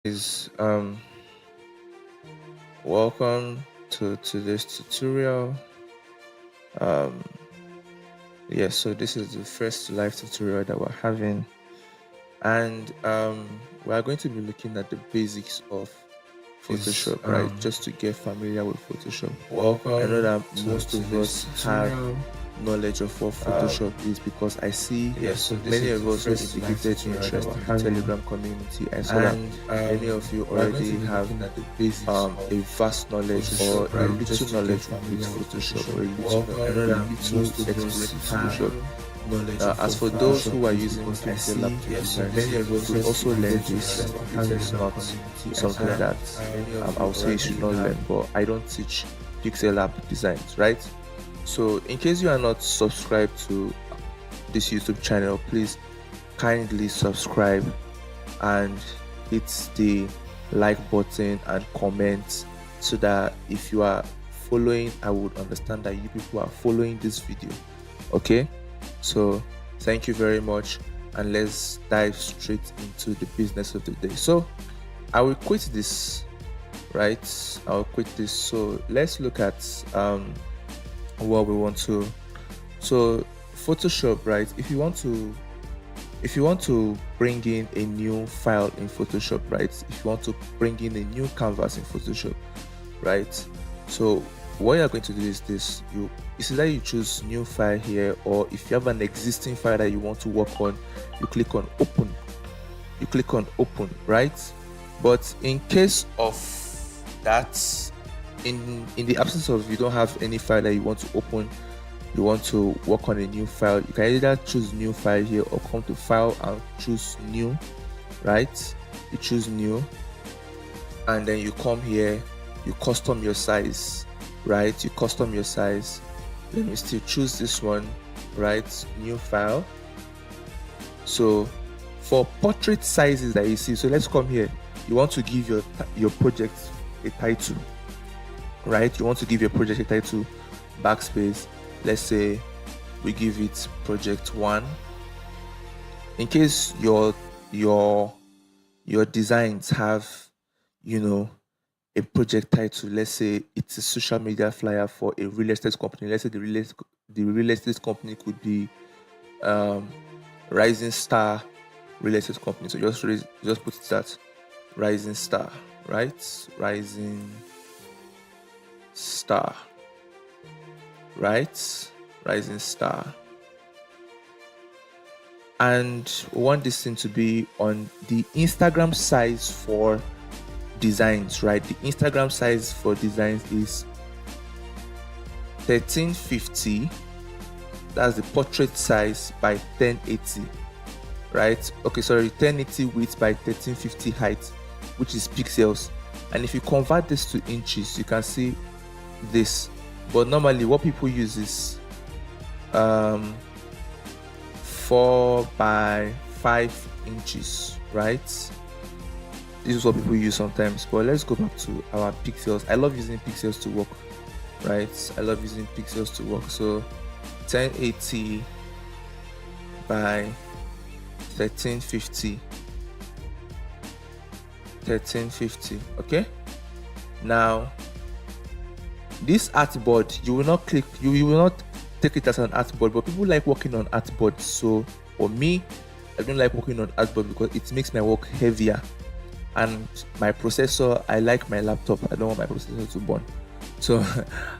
Is welcome to this tutorial. um yes, so this is the first live tutorial that we're having, and we are going to be looking at the basics of is Photoshop, right? Just to get familiar with Photoshop. I know welcome that most to of this us have tutorial. knowledge of what Photoshop is, because I see So this many is of the us who first live indicated tutorial that interest we're in the having, Telegram community. I saw that and many of you we're going to already be have looking at the basics a of vast knowledge or Photoshop, a right? little Just to get knowledge with familiar with Photoshop, Photoshop. or a little Welcome. I know a that little most of us experience with have Photoshop. knowledge of As what for those who Photoshop are is using because I Pixel see laptop designs, many of you us could just also learn indicated this. interest in It the is Telegram not community, something and that many of I you would say you should already not have. learn, but I don't teach Pixel app designs, right? So in case you are not subscribed to this YouTube channel, please kindly subscribe and hit the like button and comment, so that if you are following, I would understand that you people are following this video. Okay, so thank you very much, and let's dive straight into the business of the day. So I will quit this, right? I'll quit this. So let's look at what we want to. So Photoshop, right? If you want to bring in a new file in Photoshop, right? If you want to bring in a new canvas in Photoshop, right? So what you're going to do is this: it's either you choose new file here, or if you have an existing file that you want to work on, you click on open. You click on open, right? But in case of that, in the absence of, you don't have any file that you want to open, you want to work on a new file, you can either choose new file here, or come to file and choose new, right? You choose new, and then you come here, you custom your size, right? You custom your size. Let me still choose this one, right? New file. So for portrait sizes that you see, so let's come here. You want to give your project a title, right? You want to give your project a title. Backspace. Let's say we give it project 1. In case your designs have, you know, a project title, let's say it's a social media flyer for a real estate company. Let's say the real estate company could be um Rising Star Real Estate Company. So just put it that Rising Star, right? Rising Star, right? Rising Star. And we want this thing to be on the Instagram size for designs, right? The Instagram size for designs is 1350. That's the portrait size by 1080, right? Okay, sorry, 1080 width by 1350 height, which is pixels. And if you convert this to inches, you can see this. But normally what people use is 4 by 5 inches, right? This is what people use sometimes. But let's go back to our pixels. I love using pixels to work, right? I love using pixels to work. So 1080 by 1350. Okay, now this artboard, you will not take it as an artboard, but people like working on artboard. So for me, I don't like working on artboard because it makes my work heavier, and my processor, I like my laptop, I don't want my processor to burn. So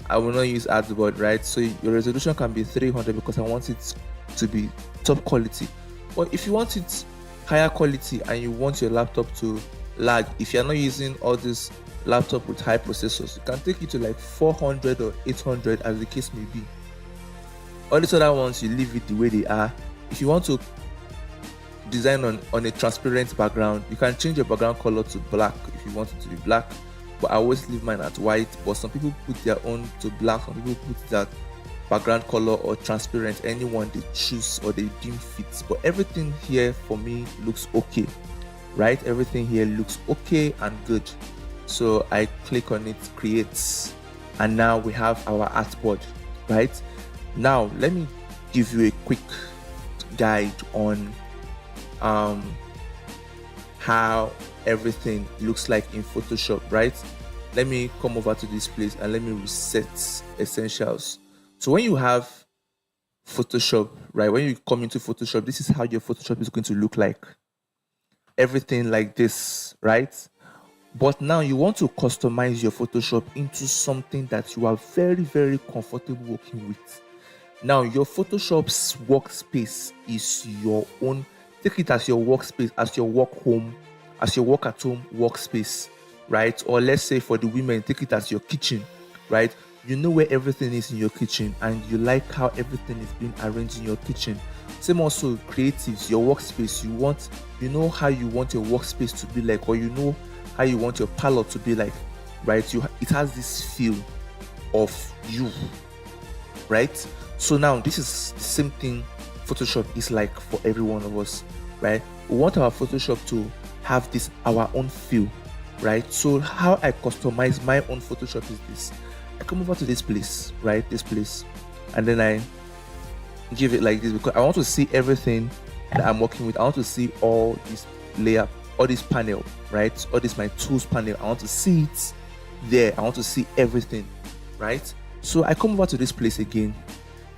I will not use artboard, right? So your resolution can be 300 because I want it to be top quality. But if you want it higher quality and you want your laptop to lag, if you're not using all this laptop with high processors, you can take it to like 400 or 800, as the case may be. All these other ones, you leave it the way they are. If you want to design on a transparent background, you can change your background color to black if you want it to be black, but I always leave mine at white. But some people put their own to black, some people put that background color or transparent, anyone they choose or they deem fits. But everything here for me looks okay, right? Everything here looks okay and good. So I click on it, create, and now we have our artboard, right? Now let me give you a quick guide on how everything looks like in Photoshop, right? Let me come over to this place and let me reset essentials. So when you have Photoshop, right, when you come into Photoshop, this is how your Photoshop is going to look like. Everything like this, right? But now you want to customize your Photoshop into something that you are very, very comfortable working with. Now, your Photoshop's workspace is your own. Take it as your workspace, as your work home, as your work at home workspace, right? Or let's say for the women, take it as your kitchen, right? You know where everything is in your kitchen and you like how everything is being arranged in your kitchen. Same also creatives, your workspace. You know how you want your workspace to be like, or you know how you want your palette to be like, right? It has this feel of you, right? So now this is the same thing Photoshop is like for every one of us, right? We want our Photoshop to have this our own feel, right? So how I customize my own Photoshop is this. I come over to this place, right? This place, and then I give it like this because I want to see everything that I'm working with. I want to see all this layer, all this panel, right? All this my tools panel. I want to see it there. I want to see everything, right? So I come over to this place again.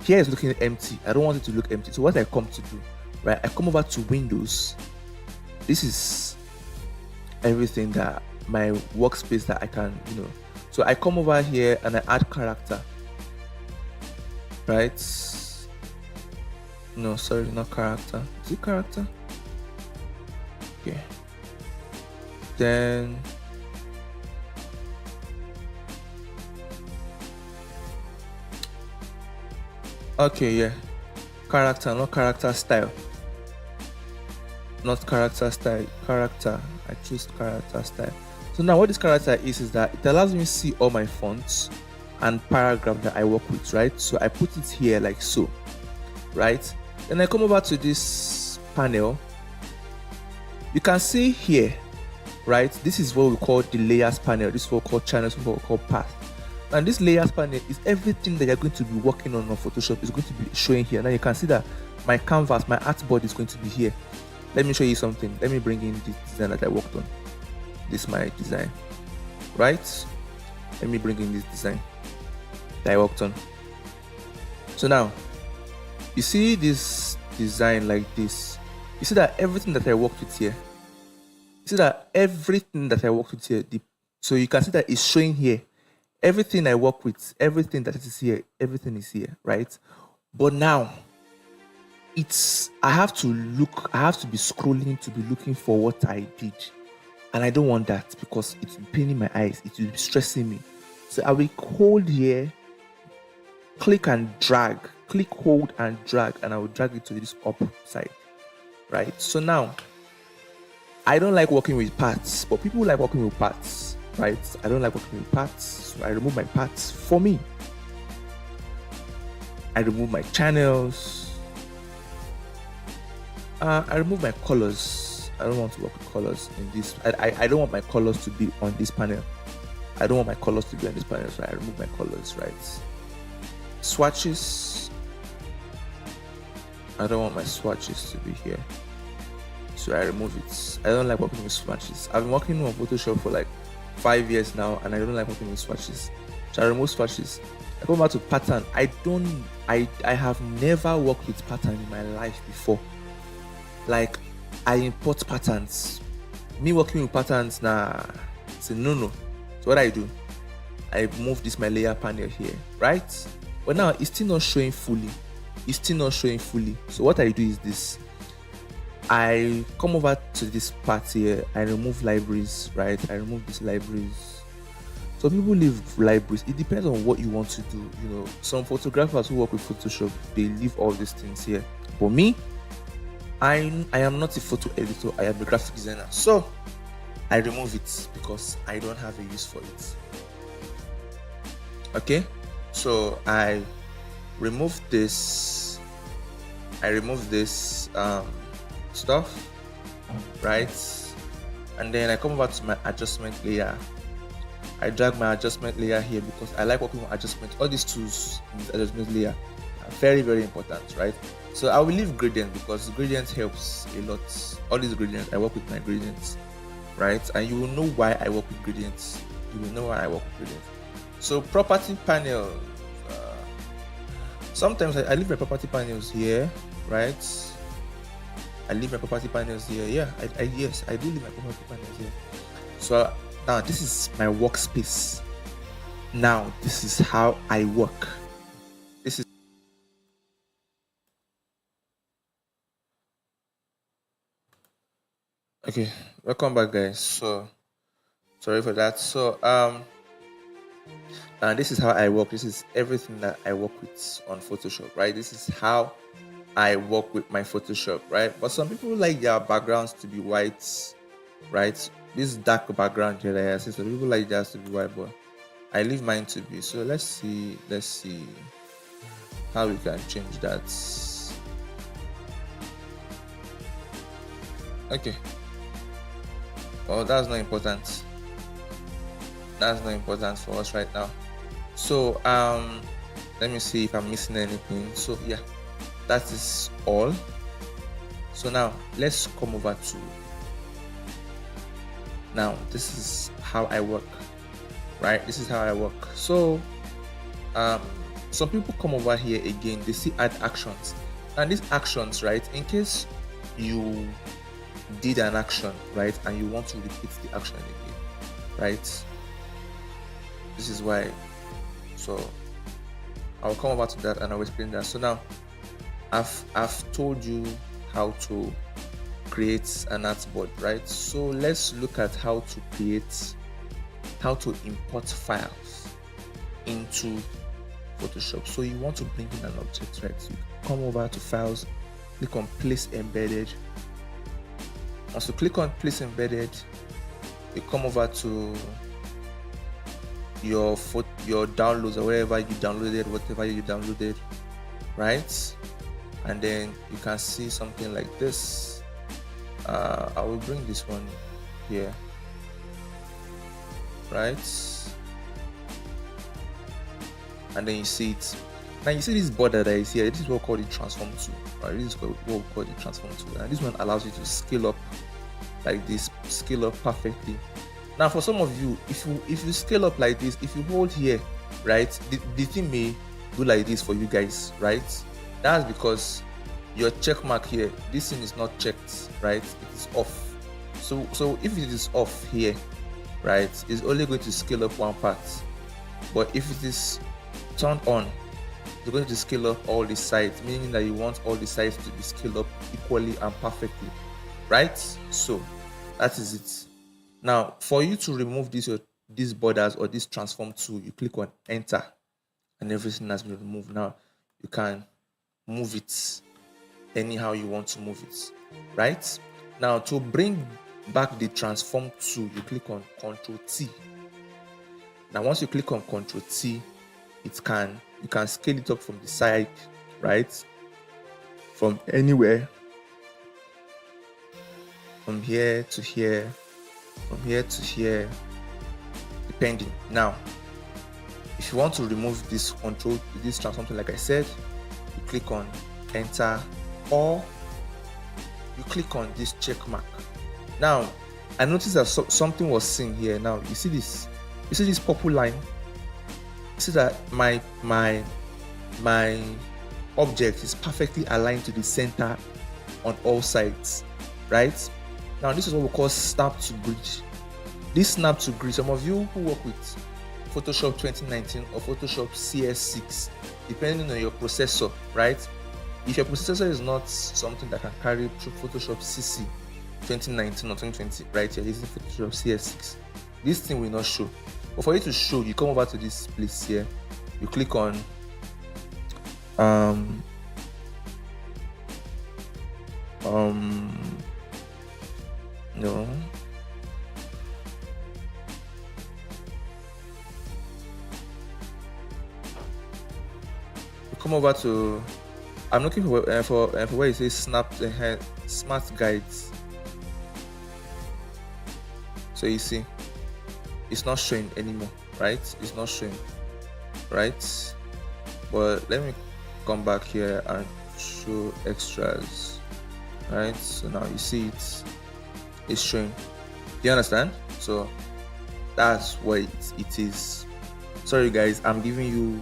Here is looking empty. I don't want it to look empty. So what I come to do, right? I come over to Windows. This is everything that my workspace that I can, So I come over here and I add character, right? No, sorry, not character. Is it character? Okay. Then okay, yeah. Character, not character style. Not character style, character. I choose character style. So now what this character is that it allows me to see all my fonts and paragraph that I work with, right? So I put it here like so, right? Then I come over to this panel. You can see here, right? This is what we call the layers panel. This is what we call channels, this is what we call path. And this layers panel is everything that you're going to be working on Photoshop is going to be showing here. Now you can see that my canvas, my artboard is going to be here. Let me show you something. Let me bring in this design that I worked on. This is my design, right? Let me bring in this design that I worked on. So now, you see this design like this. You see that everything that I worked with here. You see that everything that I worked with here. So you can see that it's showing here. Everything I work with, everything that is here, everything is here, right? But now, I have to be scrolling to be looking for what I did. And I don't want that because it's paining my eyes. It will be stressing me. So I will hold here, click and drag, click, hold and drag, and I will drag it to this up side, right? So now, I don't like working with paths, but people like working with paths, right? I don't like working with paths, so I remove my paths for me. I remove my channels. I remove my colors. I don't want to work with colors in this. I don't want my colors to be on this panel. I don't want my colors to be on this panel, so I remove my colors, right? Swatches. I don't want my swatches to be here, so I remove it. I don't like working with swatches. I've been working on Photoshop for like 5 years now, and I don't like working with swatches, so I remove swatches. I go back to pattern. I have never worked with pattern in my life before. Like, I import patterns. Me working with patterns, nah, it's a no-no. So what I do, I move this my layer panel here, right? But now it's still not showing fully. It's still not showing fully. So what I do is this. I come over to this part here. I remove libraries, right? I remove these libraries. So people leave libraries. It depends on what you want to do. Some photographers who work with Photoshop, they leave all these things here. For me, I am not a photo editor, I am a graphic designer. So I remove it because I don't have a use for it. Okay, so I remove this. I remove this stuff, right? And then I come over to my adjustment layer. I drag my adjustment layer here because I like working with adjustment. All these tools in the adjustment layer, Very, very important, right? So I will leave gradient because gradient helps a lot. All these gradients, I work with my gradients, right? And you will know why I work with gradients. You will know why I work with gradients. So property panel. Sometimes I leave my property panels here, right? I leave my property panels here. Yeah, yes, I do leave my property panels here. So now this is my workspace. Now this is how I work. This is okay. Welcome back, guys. So sorry for that. So and this is how I work. This is everything that I work with on Photoshop, right? This is how I work with my Photoshop, right? But some people like their backgrounds to be white, right? This dark background here that I see, some people like theirs to be white, but I leave mine to be. So let's see how we can change that. Okay. Well, that's not important. That's not important for us right now. So let me see if I'm missing anything. So yeah, that is all. So now let's come over to, now this is how I work, right? This is how I work. So some people come over here again, they see add actions, and these actions, right, in case you did an action, right, and you want to repeat the action again, right? This is why. So I'll come over to that and I'll explain that. So now I've told you how to create an artboard, right? So let's look at how to import files into Photoshop. So you want to bring in an object, right? So you come over to files, click on place embedded. Once you click on place embedded, you come over to your downloads or wherever you downloaded, right? And then you can see something like this. I will bring this one here, right? And then you see it. Now you see this border that is here. This is what we call the transform tool, right? This is what we call the transform tool, and this one allows you to scale up like this, scale up perfectly. Now for some of you, if you scale up like this, if you hold here, right, the thing may do like this for you guys, right? That's because your check mark here, this thing is not checked, right? It is off. So if it is off here, right, it's only going to scale up one part. But if it is turned on, you're going to scale up all the sides, meaning that you want all the sides to be scaled up equally and perfectly, right? So that is it. Now for you to remove these borders or this transform tool, you click on enter and everything has been removed. Now you can move it anyhow you want to move it, right? Now to bring back the transform tool, you click on Ctrl T. Now once you click on Ctrl T, you can scale it up from the side, right? From anywhere, from here to here, from here to here, depending. Now if you want to remove this transform tool, like I said, you click on enter, or you click on this check mark. Now I noticed that something was seen here. Now you see this purple line. You see that my object is perfectly aligned to the center on all sides, right? Now this is what we call snap to grid. This snap to grid, some of you who work with Photoshop 2019 or Photoshop CS6, depending on your processor, right? If your processor is not something that can carry through Photoshop CC 2019 or 2020, right, you're using Photoshop CS6, this thing will not show. But for you to show, you come over to this place here, you click on no, you come over to, I'm looking for where it says snap smart guides. So you see it's not showing anymore, right? It's not showing, right? But let me come back here and show extras, right? So now you see it's showing. Do you understand? So that's what it is. Sorry guys, I'm giving you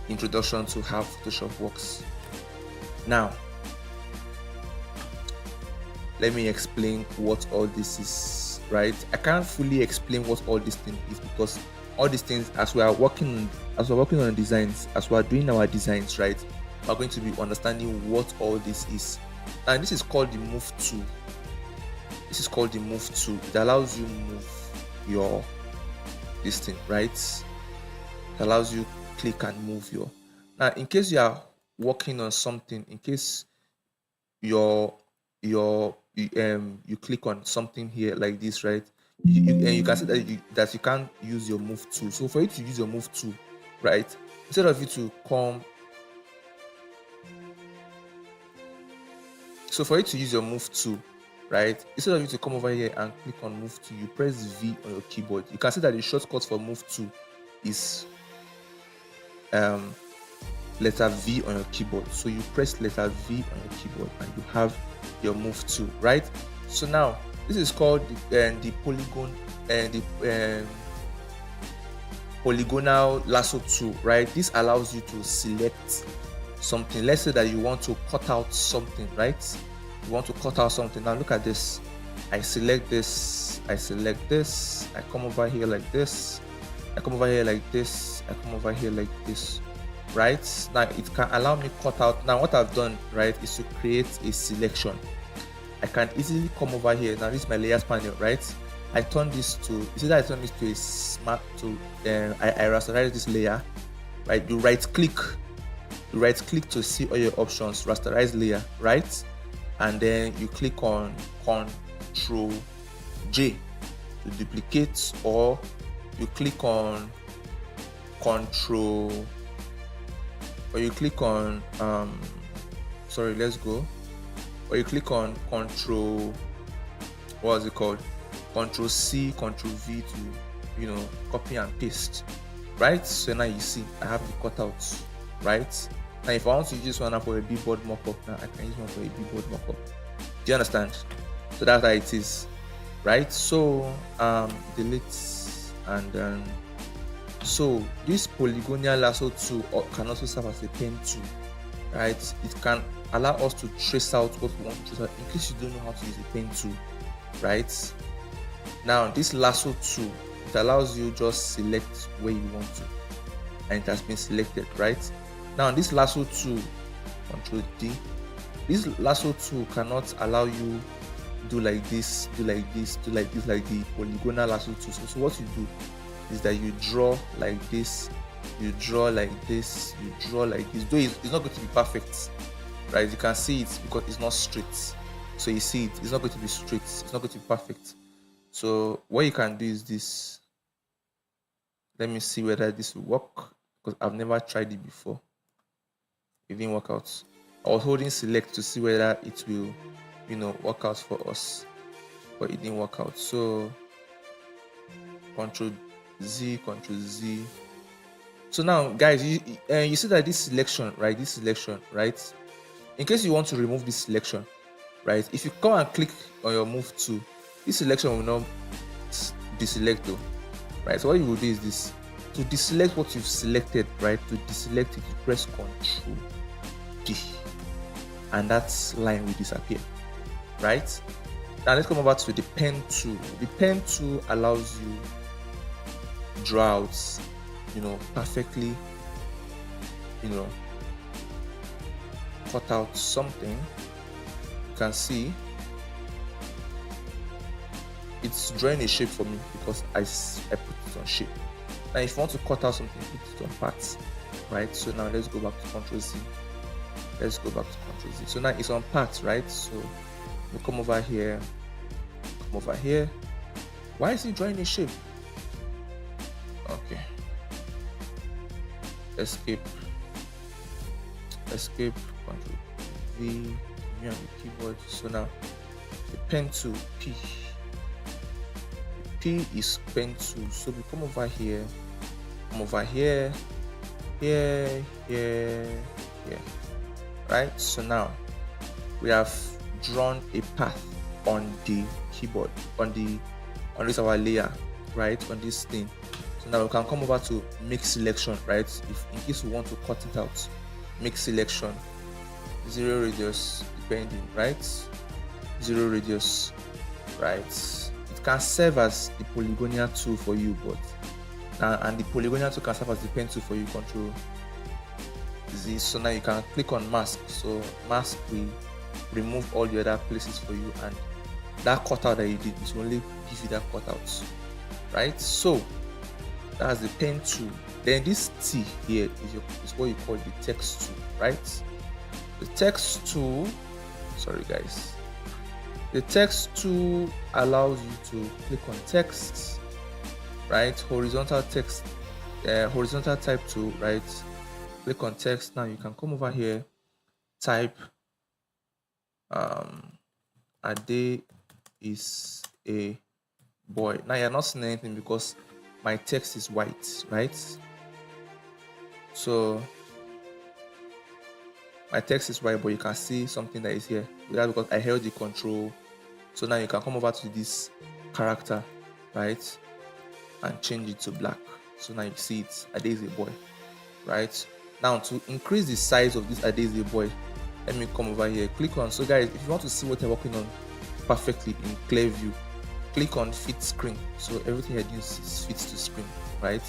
introduction to how Photoshop works. Now let me explain what all this is, right? I can't fully explain what all this thing is because all these things, as we're working on designs, as we're doing our designs, right, we're going to be understanding what all this is. And this is called the move tool. This is called the move tool. It allows you move your this thing, right? It allows you click and move your. Now in case you are working on something, in case you click on something here like this, right? And you can see that you can't use your move tool. So for you to use your move tool, right, instead of you to come, so for you to use your move tool, right, instead of you to come over here and click on move tool, you press V on your keyboard. You can see that the shortcut for move tool is letter V on your keyboard. So you press letter V on your keyboard and you have your move tool, right? So now this is called the polygon and the polygonal lasso tool, right? This allows you to select something. Let's say that you want to cut out something, right? You want to cut out something. Now look at this. I select this, I select this, I come over here like this, I come over here like this, I come over here like this, right? Now it can allow me cut out. Now what I've done, right, is to create a selection. I can easily come over here. Now this is my layers panel, right? I turn this to, you see that I turn this to a smart tool. I rasterize this layer, right? You right click to see all your options, rasterize layer, right? And then you click on Control J to duplicate, or you click on Control, or you click on sorry, let's go. Or you click on Control, what is it called? Control C, Control V to, copy and paste, right? So now you see I have the cutouts, right? Now if I want to use this one for a billboard mockup, now I can use one for a billboard mockup. Do you understand? So that's how it is, right? So delete, and then so this polygonal lasso tool can also serve as a pen tool, right? It can allow us to trace out what we want to trace out in case you don't know how to use a pen tool, right? Now this lasso tool, it allows you just select where you want to, and it has been selected, right? Now this lasso tool, Control D, this lasso tool cannot allow you do like this, do like this, do like this, like the polygonal lasso tool. So what you do is that you draw like this, you draw like this, you draw like this. Though it's not going to be perfect, right? You can see it because it's not straight. So you see it's not going to be straight, it's not going to be perfect. So what you can do is this. Let me see whether this will work, because I've never tried it before. It didn't work out. I was holding select to see whether it will, work out for us, but it didn't work out. So Control Z, Control Z. So now, guys, you see that this selection, right? This selection, right? In case you want to remove this selection, right? If you come and click on your move tool, this selection will not deselect though, right? So what you will do is this: to deselect what you've selected, right? To deselect it, you press Control D, and that line will disappear, right? Now let's come over to the pen tool. The pen tool allows you draw out, perfectly, cut out something. You can see it's drawing a shape for me because I put it on shape. Now if you want to cut out something, put it on parts, right? So now let's go back to Control Z. Let's go back to Control Z. So now it's on parts, right? So you come over here, come over here. Why is it drawing a shape? Okay. Escape, Control V, me on the keyboard. So now the pen tool, P is pen tool. So we come over here, here, here, here. Right? So now we have drawn a path on the keyboard, on this our layer, right? On this thing. So now we can come over to make selection, right? If in case we want to cut it out, make selection, 0 radius depending, right? 0 radius, right? It can serve as the polygonal tool for you, but and the polygonal tool can serve as the pen tool for you, Control Z. So now you can click on mask. So mask will remove all the other places for you, and that cutout that you did, it will only give you that cutout, right? So that's the pen tool. Then this T here is what you call the text tool, right? The text tool, sorry guys, the text tool allows you to click on text, right? Horizontal text, horizontal type tool, right? Click on text. Now you can come over here, type Ade is a boy. Now you're not seeing anything because my text is white, right? So my text is white, but you can see something that is here. That's because I held the control. So now you can come over to this character, right, and change it to black. So now you see it, Ade is a boy, right? Now to increase the size of this Ade is a boy, let me come over here, click on. So guys, if you want to see what I'm working on perfectly in clear view, click on fit screen. So everything I do is fit to screen, right?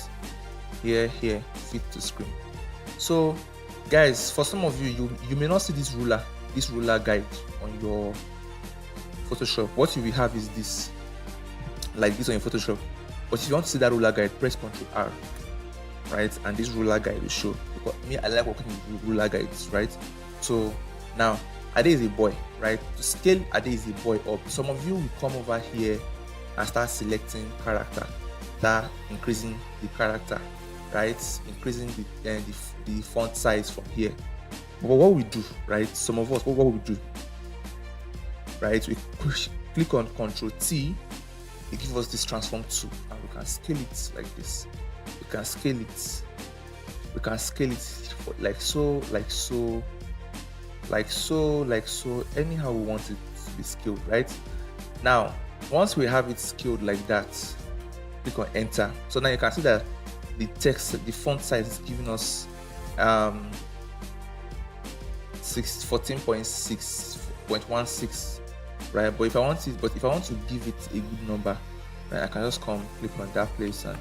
Here, fit to screen. So guys, for some of you, you may not see this ruler guide on your Photoshop. What you will have is this, like this on your Photoshop. But if you want to see that ruler guide, press Ctrl R, right? And this ruler guide will show. Because me, I like working with ruler guides, right? So now Ade is a boy, right? To scale Ade is a boy up, some of you will come over here and start selecting character, start increasing the character, right? Increasing the font size from here. But what we do, right? Some of us, what we do, right? We click on Ctrl T, it gives us this transform tool, and we can scale it like this. We can scale it. We can scale it like so, like so, like so, like so. Anyhow we want it to be scaled, right? Now, once we have it scaled like that, click on Enter. So now you can see that the text, the font size is giving us 14.6.16, right? But if I want to give it a good number, right, I can just come click on that place and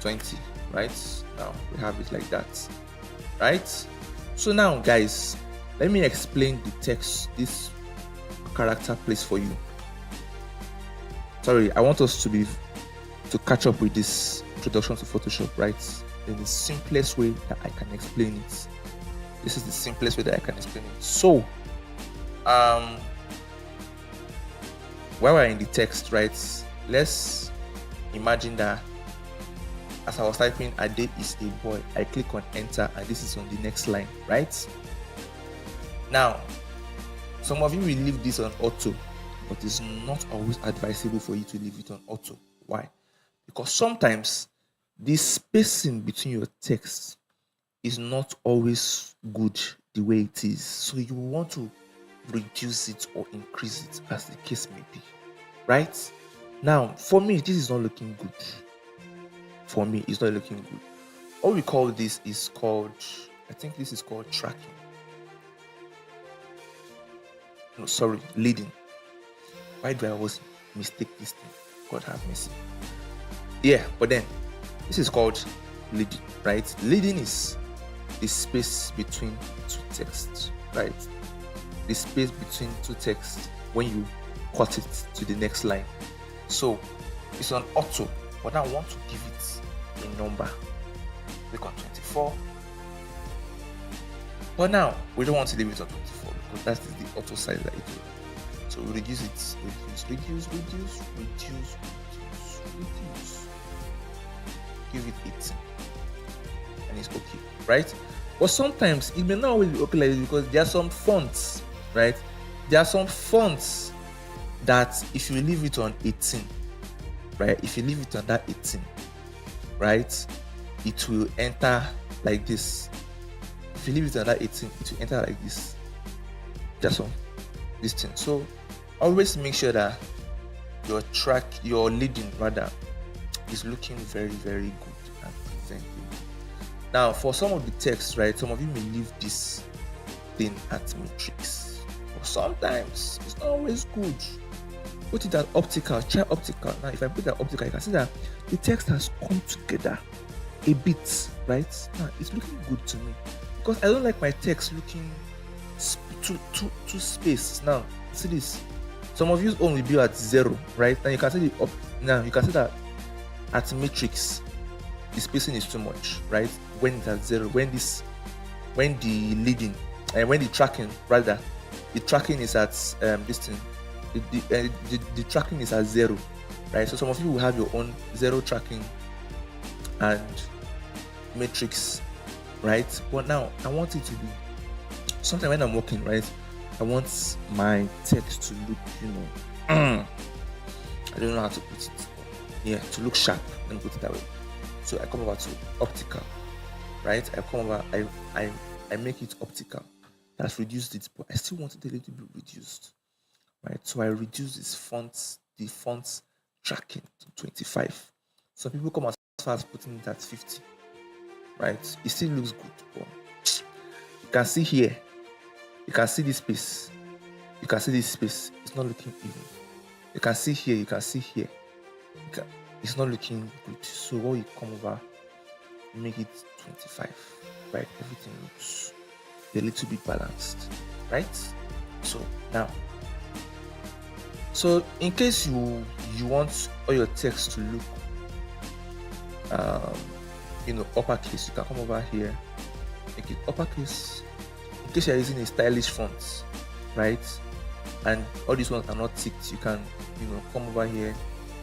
20, right? Now we have it like that, right? So now guys, let me explain the text this character place for you. Sorry, I want us to catch up with this introduction to Photoshop, right? In the simplest way that I can explain it. This is the simplest way that I can explain it. So while we're in the text, right, let's imagine that as I was typing Ade is a boy, I click on Enter, and this is on the next line, right? Now, some of you will leave this on auto, but it's not always advisable for you to leave it on auto. Why? Because sometimes the spacing between your text is not always good the way it is. So you want to reduce it or increase it as the case may be, right? Now, for me, this is not looking good. For me, it's not looking good. All we call this is called, I think this is called tracking. No, sorry, leading. Why do I always mistake this thing? God have mercy. Yeah, but then this is called leading, right? Leading is the space between two texts, right? The space between two texts when you cut it to the next line. So it's on auto, but now I want to give it a number. Click on 24. But now we don't want to leave it on 24 because that is the auto size that it will. So we reduce it, reduce. Give it 18. And it's okay, right? But sometimes it may not always be okay like this because there are some fonts, right? There are some fonts that if you leave it on 18, right? If you leave it on that 18, right? It will enter like this. If you leave it another 18, it will enter like this. Just on this thing. So always make sure that your leading rather is looking very, very good and presentable. Now for some of the text, right, some of you may leave this thing at matrix, but sometimes it's not always good. Put it at optical, try optical. Now if I put it at optical, you can see that the text has come together a bit, right? Now it's looking good to me because I don't like my text looking too spaced. Now see this, some of you only be at 0, right? Now you can see now you can see that at matrix the spacing is too much, right? When it's at 0, when the leading and when the tracking rather, the tracking is at this thing, the tracking is at 0, right? So some of you will have your own 0 tracking and matrix, right? But now I want it to be sometimes when I'm working, right, I want my text to look, I don't know how to put it, yeah, to look sharp. Let me put it that way. So I come over to optical, right? I come over, I make it optical. That's reduced it, but I still want it a little bit reduced, right? So I reduce the font tracking to 25. Some people come as far as putting it at 50, right? It still looks good, but you can see here, you can see this space, you can see this space, it's not looking even. You can see here, you can see here, it's not looking good. So when you come over, make it 25, right? Everything looks a little bit balanced, right? So now, so in case you want all your text to look uppercase, you can come over here, make it uppercase. In case you're using a stylish font, right, and all these ones are not ticked, you can come over here,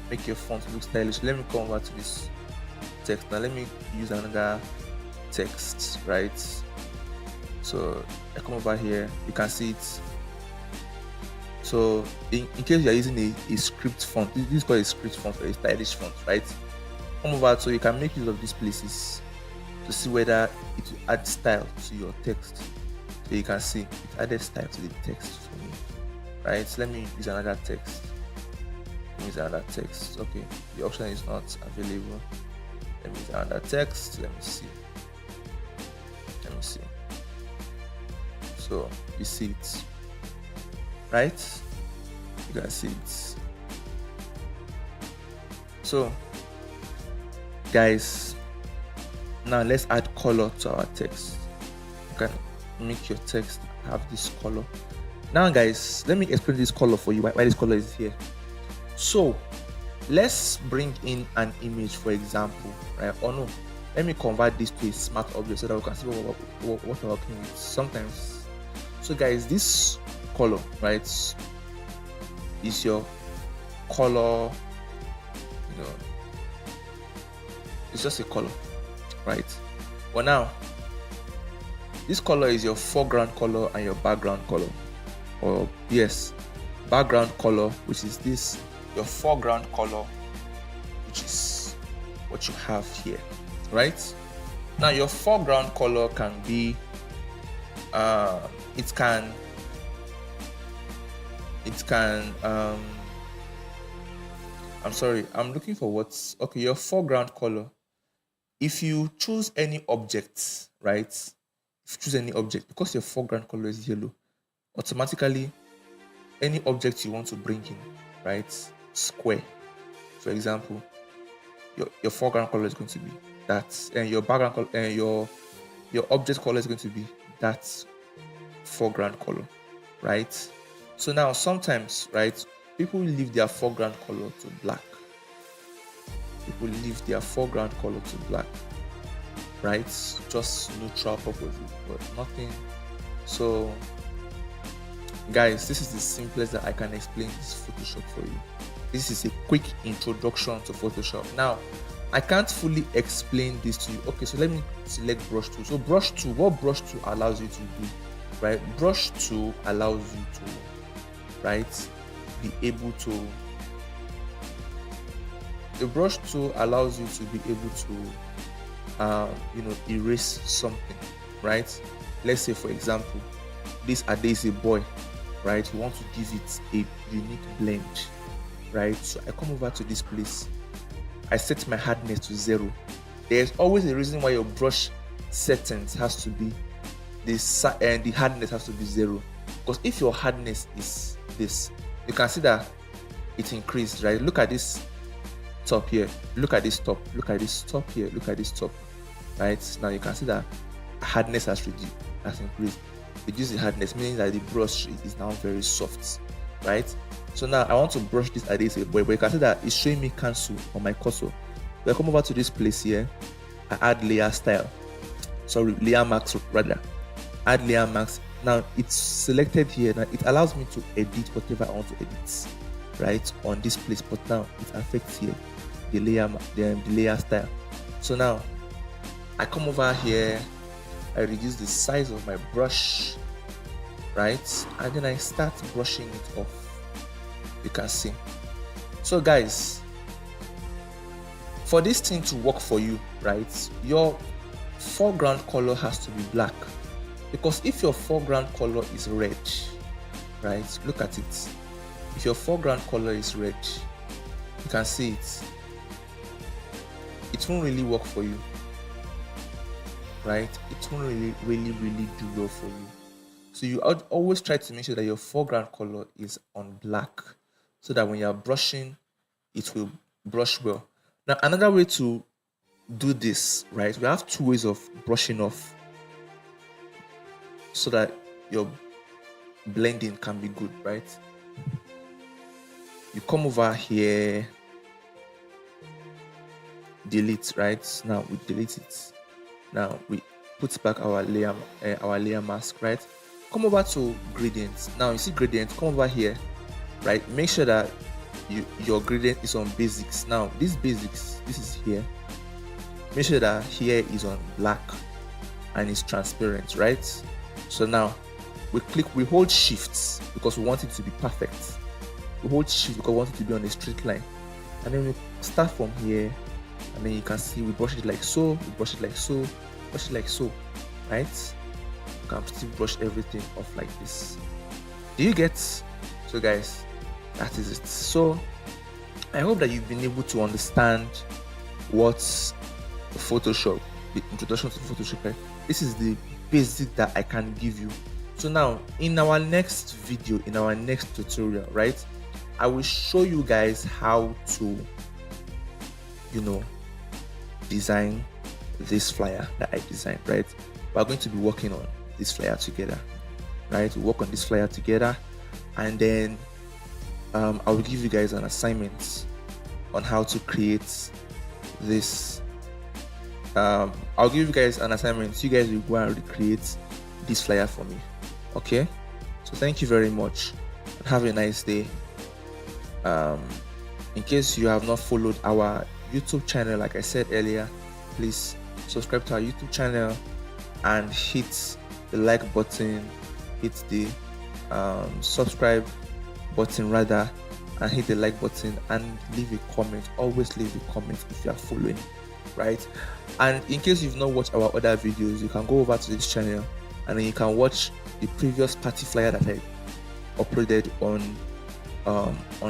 make your font look stylish. Let me come over to this text now. Let me use another text, right? So I come over here, you can see it. So in case you're using a script font, this is called a script font or a stylish font, right? Come over so you can make use of these places to see whether it will add style to your text. So you can see it added style to the text for me, right? So let me use another text. Use another text. Okay, the option is not available. Let me use another text. Let me see. So you see it, right? You can see it. So guys, now let's add color to our text. You can make your text have this color. Now guys, let me explain this color for you, why this color is here. So let's bring in an image, for example, right? Or no, let me convert this to a smart object so that we can see what we're working with sometimes. So guys, this color, right, is your color, it's just a color, right? But now this color is your foreground color and your background color, or yes, background color, which is this, your foreground color, which is what you have here, right? Now your foreground color can be I'm sorry, I'm looking for what's okay. Your foreground color, if you choose any object, right, if you choose any object, because your foreground color is yellow, automatically any object you want to bring in, right, square, for example, your foreground color is going to be that, and your background color and your object color is going to be that foreground color, right? So now sometimes, right, people leave their foreground color to black. People leave their foreground color to black, right? Just neutral purposes, but nothing. So guys, this is the simplest that I can explain this Photoshop for you. This is a quick introduction to Photoshop. Now I can't fully explain this to you. Okay, so let me select brush tool. So brush tool, what brush tool allows you to do, right? Brush tool allows you to, right, be able to, the brush tool allows you to be able to erase something, right? Let's say, for example, this Ade is a boy, right? You want to give it a unique blend, right? So I come over to this place, I set my hardness to 0. There's always a reason why your brush settings has to be this, and the hardness has to be 0. Because if your hardness is this, you can see that it increased, right? Look at this top here, look at this top, look at this top here, look at this top, right? Now you can see that hardness has increased. Reduce the hardness, meaning that the brush is now very soft, right? So now I want to brush this adhesive, but you can see that it's showing me cancel on my cursor. So I come over to this place here, I add layer mask rather. Add layer mask. Now it's selected here. Now it allows me to edit whatever I want to edit, right, on this place. But now it affects here the layer style. So now I come over here, I reduce the size of my brush, right, and then I start brushing it off. You can see. So guys, for this thing to work for you, right, your foreground color has to be black, because if your foreground color is red, right, look at it. If your foreground color is red, you can see it won't really work for you, right? It won't really do well for you. So you always try to make sure that your foreground color is on black, so that when you're brushing, it will brush well. Now another way to do this, right, we have 2 ways of brushing off so that your blending can be good, right? You come over here, delete, right? Now we delete it. Now we put back our layer mask, right? Come over to gradients. Now you see gradient, come over here, right? Make sure that your gradient is on basics. Now this basics, this is here. Make sure that here is on black and it's transparent, right? So now we hold shifts because we want it to be perfect. We hold shift because we want it to be on a straight line, and then we start from here, and then you can see we brush it like so, we brush it like so, brush it like so, right? You can still brush everything off like this. Do you get? So guys, that is it. So I hope that you've been able to understand what's Photoshop, the introduction to Photoshop, right? This is the basic that I can give you. So now in our next video, in our next tutorial, right, I will show you guys how to design this flyer that I designed, right? We're going to be working on this flyer together, right? We'll work on this flyer together, and then I will give you guys an assignment on how to create this. I'll give you guys an assignment. So you guys will go and recreate this flyer for me. Okay? So thank you very much and have a nice day. In case you have not followed our YouTube channel, like I said earlier, please subscribe to our YouTube channel and hit the like button, hit the subscribe button rather, and hit the like button and leave a comment. Always leave a comment if you are following, right? And in case you've not watched our other videos, you can go over to this channel and then you can watch the previous party flyer that I uploaded on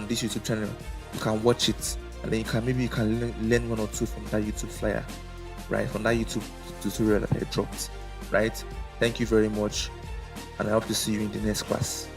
this YouTube channel. You can watch it, and then you can learn 1 or 2 from that YouTube flyer, right? From that YouTube tutorial that I dropped, right? Thank you very much, and I hope to see you in the next class.